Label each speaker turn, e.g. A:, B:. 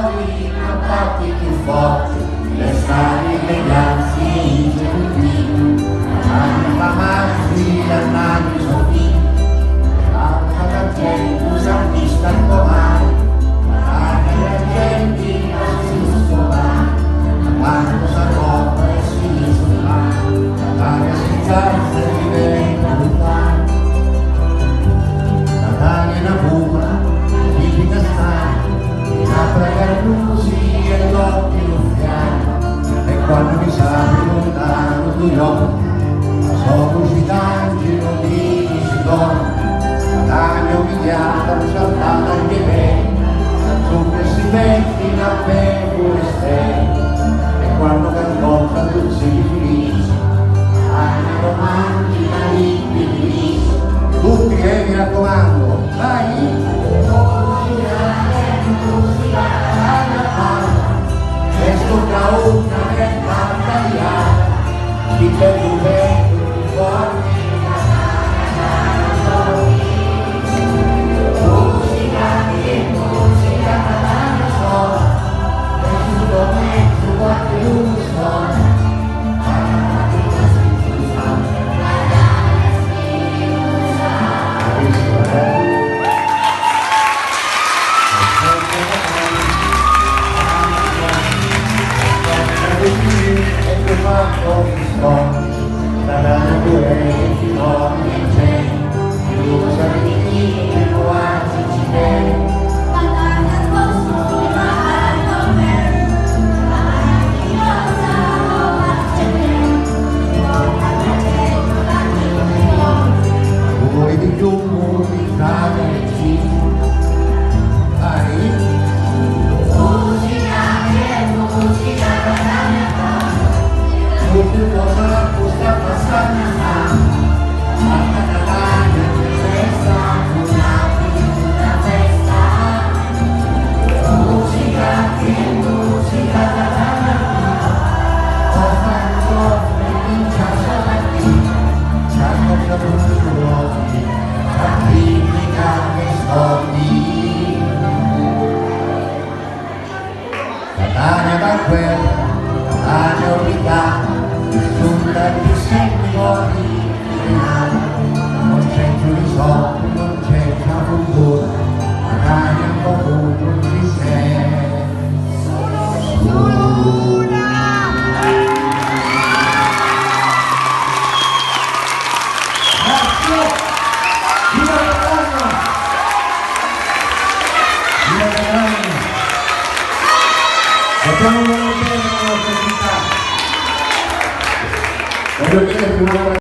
A: fuori, contatti più forti, le strade degli anzi genuini, anni famosi, anni sottili, l'altra d'argento, s'artista domani, anni argenti, non si scopa, quando sarò e si sulla, l'aria si calza e diventa lontano, la taglia è una buca, tipica stare, apre carnusi e gli occhi ruffiani, e quando mi sapi lontano tu occhi, ma sono uscitanti, non dici donna, la taglia umiliata, saltata anche me, su questi vecchi la bevo e stelle, e quando cantotta tu si finisce, anni romantica, limpi di viso, tutti mi raccomando, vai! Questo cautta è battagliata, chi per il vento più forte, musica che musica catalana sola, e tutto mezzo qualche uno suona. Catania da guerra, Catania obbligata, sulla più secoli non c'è più risolto, non c'è più futuro, Catania un po' non ci sei. Grazie! Viva Catania! Viva Catania! Facciamo un buon tempo alla nostra città. Voglio chiedere più